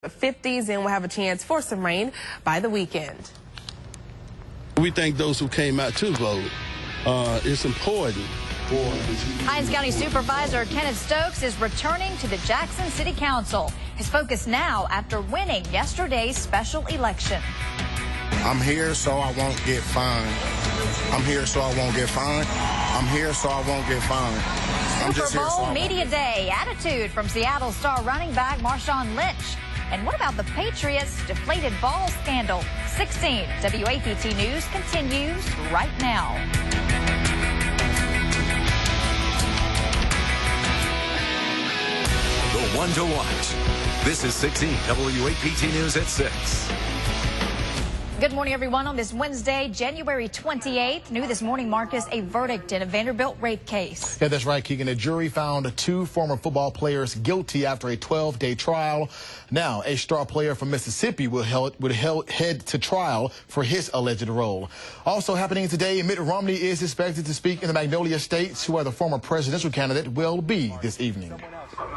50s, and we'll have a chance for some rain by the weekend. We thank those who came out to vote. It's important. Hinds County Supervisor Kenneth Stokes is returning to the Jackson City Council. His focus now after winning yesterday's special election. I'm here so I won't get fined. I'm here so I won't get fined. I'm here so I won't get fined. Super Bowl Media Day attitude from Seattle star running back Marshawn Lynch. And what about the Patriots' deflated ball scandal? 16 WAPT News continues right now. The one to watch. This is 16 WAPT News at 6. Good morning, everyone. On this Wednesday, January 28th, new this morning, Marcus, a verdict in a Vanderbilt rape case. Yeah, that's right, Keegan. A jury found 2 former football players guilty after a 12-day trial. Now, a star player from Mississippi would head to trial for his alleged role. Also happening today, Mitt Romney is expected to speak in the Magnolia States, where the former presidential candidate will be this evening.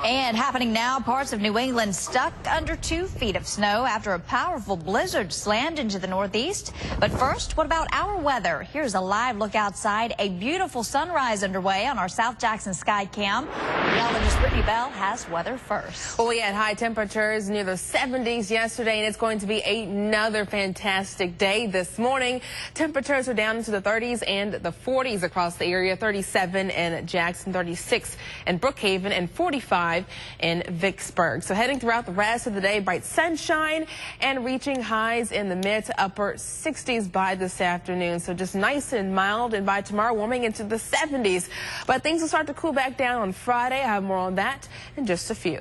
And happening now, parts of New England stuck under 2 feet of snow after a powerful blizzard slammed into the northeast. But first, what about our weather? Here's a live look outside. A beautiful sunrise underway on our South Jackson sky cam. Meteorologist Brittany Bell has weather first. Well, we had high temperatures near the 70s yesterday, and it's going to be another fantastic day this morning. Temperatures are down into the 30s and the 40s across the area. 37 in Jackson, 36 in Brookhaven, and 45 in Vicksburg. So heading throughout the rest of the day, bright sunshine and reaching highs in the mid to upper 60s by this afternoon. So just nice and mild, and by tomorrow warming into the 70s. But things will start to cool back down on Friday. I have more on that in just a few.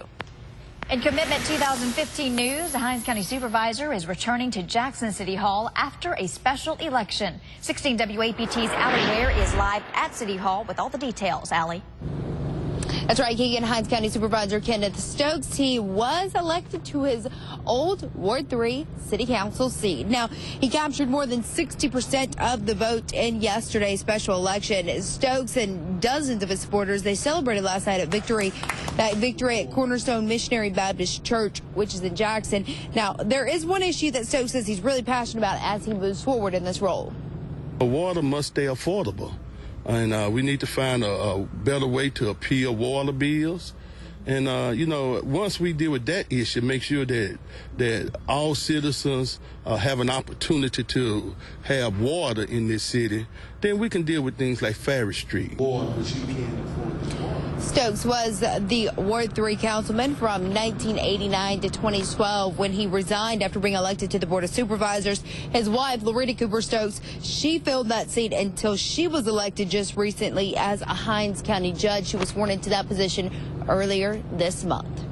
In Commitment 2015 news, the Hinds County Supervisor is returning to Jackson City Hall after a special election. 16 WAPT's Allie Ware is live at City Hall with all the details. Allie. That's right, Keegan. Hinds County Supervisor Kenneth Stokes, he was elected to his old Ward 3 City Council seat. Now, he captured more than 60% of the vote in yesterday's special election. Stokes and dozens of his supporters, they celebrated last night at victory at Cornerstone Missionary Baptist Church, which is in Jackson. Now, there is one issue that Stokes says he's really passionate about as he moves forward in this role. Water must stay affordable. And we need to find a better way to appeal water bills. And, once we deal with that issue, make sure that all citizens have an opportunity to have water in this city, then we can deal with things like Ferry Street. Stokes was the Ward 3 councilman from 1989 to 2012 when he resigned after being elected to the Board of Supervisors. His wife, Loretta Cooper Stokes, she filled that seat until she was elected just recently as a Hinds County judge. She was sworn into that position earlier this month.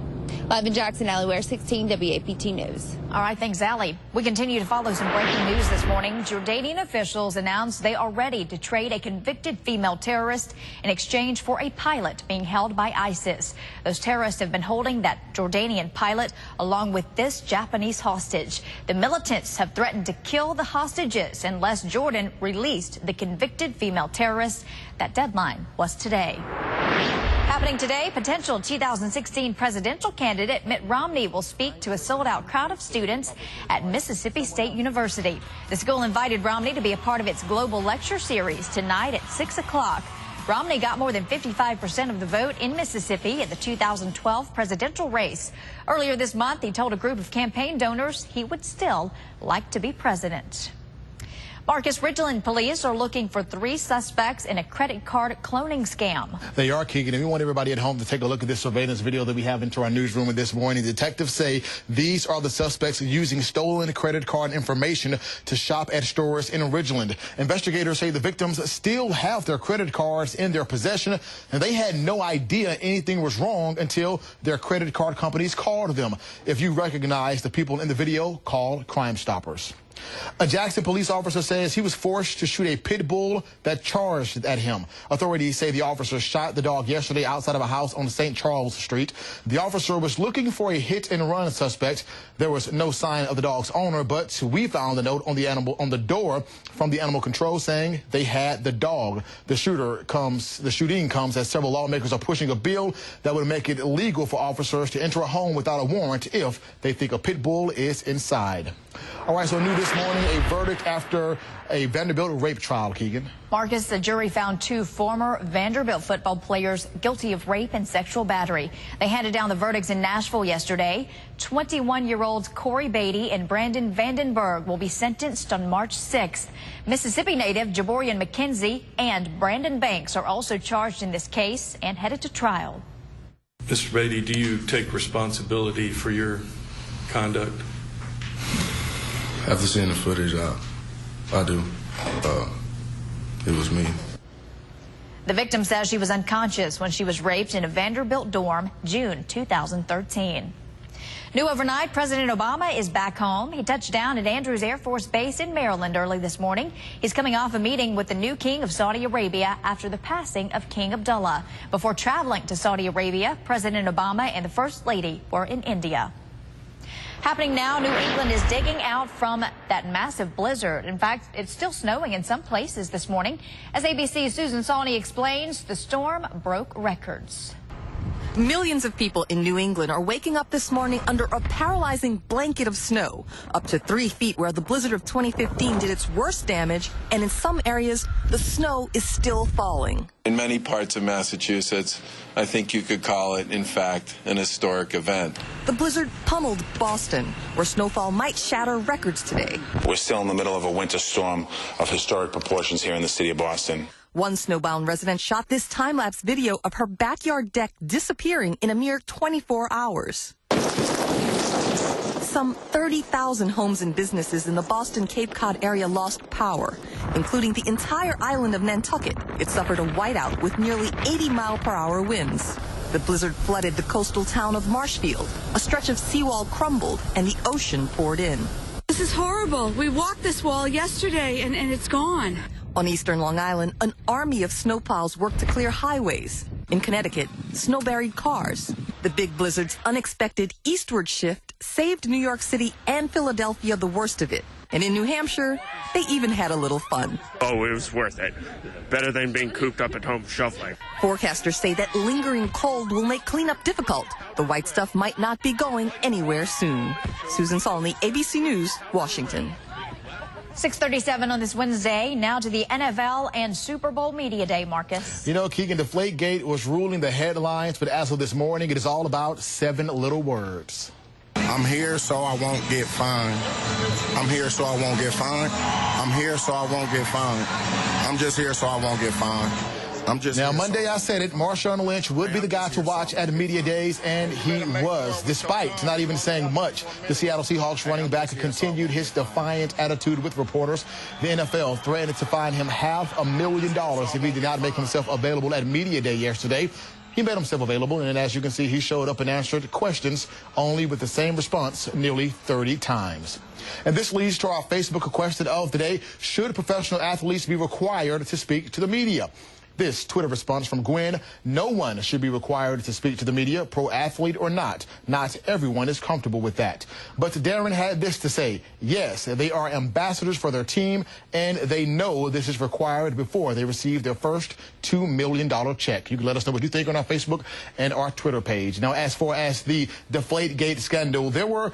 Live in Jackson, Allie Ware, 16 WAPT News. All right, thanks, Allie. We continue to follow some breaking news this morning. Jordanian officials announced they are ready to trade a convicted female terrorist in exchange for a pilot being held by ISIS. Those terrorists have been holding that Jordanian pilot along with this Japanese hostage. The militants have threatened to kill the hostages unless Jordan released the convicted female terrorist. That deadline was today. Happening today, potential 2016 presidential candidate Mitt Romney will speak to a sold-out crowd of students at Mississippi State University. The school invited Romney to be a part of its global lecture series tonight at 6 o'clock. Romney got more than 55% of the vote in Mississippi in the 2012 presidential race. Earlier this month, he told a group of campaign donors he would still like to be president. Marcus, Ridgeland police are looking for 3 suspects in a credit card cloning scam. They are, Keegan, and we want everybody at home to take a look at this surveillance video that we have into our newsroom this morning. Detectives say these are the suspects using stolen credit card information to shop at stores in Ridgeland. Investigators say the victims still have their credit cards in their possession, and they had no idea anything was wrong until their credit card companies called them. If you recognize the people in the video, call Crime Stoppers. A Jackson police officer says he was forced to shoot a pit bull that charged at him. Authorities say the officer shot the dog yesterday outside of a house on St. Charles Street. The officer was looking for a hit-and-run suspect. There was no sign of the dog's owner, but we found a note on the door from the animal control saying they had the dog. The shooting comes as several lawmakers are pushing a bill that would make it illegal for officers to enter a home without a warrant if they think a pit bull is inside. All right, so new this morning, a verdict after a Vanderbilt rape trial, Keegan. Marcus, the jury found 2 former Vanderbilt football players guilty of rape and sexual battery. They handed down the verdicts in Nashville yesterday. 21-year-olds Corey Beatty and Brandon Vandenberg will be sentenced on March 6th. Mississippi native Jaborian McKenzie and Brandon Banks are also charged in this case and headed to trial. Mr. Beatty, do you take responsibility for your conduct? After seeing the footage, I do. It was me. The victim says she was unconscious when she was raped in a Vanderbilt dorm June 2013. New overnight, President Obama is back home. He touched down at Andrews Air Force Base in Maryland early this morning. He's coming off a meeting with the new king of Saudi Arabia after the passing of King Abdullah. Before traveling to Saudi Arabia, President Obama and the First Lady were in India. Happening now, New England is digging out from that massive blizzard. In fact, it's still snowing in some places this morning. As ABC's Susan Sawney explains, the storm broke records. Millions of people in New England are waking up this morning under a paralyzing blanket of snow, up to 3 feet where the blizzard of 2015 did its worst damage, and in some areas, the snow is still falling. In many parts of Massachusetts, I think you could call it, in fact, an historic event. The blizzard pummeled Boston, where snowfall might shatter records today. We're still in the middle of a winter storm of historic proportions here in the city of Boston. One snowbound resident shot this time-lapse video of her backyard deck disappearing in a mere 24 hours. Some 30,000 homes and businesses in the Boston Cape Cod area lost power, including the entire island of Nantucket. It suffered a whiteout with nearly 80-mile-per-hour winds. The blizzard flooded the coastal town of Marshfield. A stretch of seawall crumbled and the ocean poured in. This is horrible. We walked this wall yesterday and it's gone. On eastern Long Island, an army of snowplows worked to clear highways. In Connecticut, snow-buried cars. The big blizzard's unexpected eastward shift saved New York City and Philadelphia the worst of it. And in New Hampshire, they even had a little fun. Oh, it was worth it. Better than being cooped up at home shoveling. Forecasters say that lingering cold will make cleanup difficult. The white stuff might not be going anywhere soon. Susan Sawney, ABC News, Washington. 6:37 on this Wednesday. Now to the NFL and Super Bowl Media Day, Marcus. You know, Keegan, Deflategate was ruling the headlines, but as of this morning, it is all about 7 little words. I'm here so I won't get fined. I'm here so I won't get fined. I'm here so I won't get fined. I'm just here so I won't get fined. Now, Monday I said it, Marshawn Lynch would be the guy to watch at Media Days, and he was, despite not even saying much. The Seattle Seahawks running back continued his defiant attitude with reporters. The NFL threatened to fine him $500,000 if he did not make himself available at Media Day yesterday. He made himself available, and as you can see, he showed up and answered questions, only with the same response nearly 30 times. And this leads to our Facebook question of the day. Should professional athletes be required to speak to the media? This Twitter response from Gwen: no one should be required to speak to the media, pro athlete or not. Not everyone is comfortable with that. But Darren had this to say: yes, they are ambassadors for their team, and they know this is required before they receive their first $2 million check. You can let us know what you think on our Facebook and our Twitter page. Now, as far as the Deflategate scandal, there were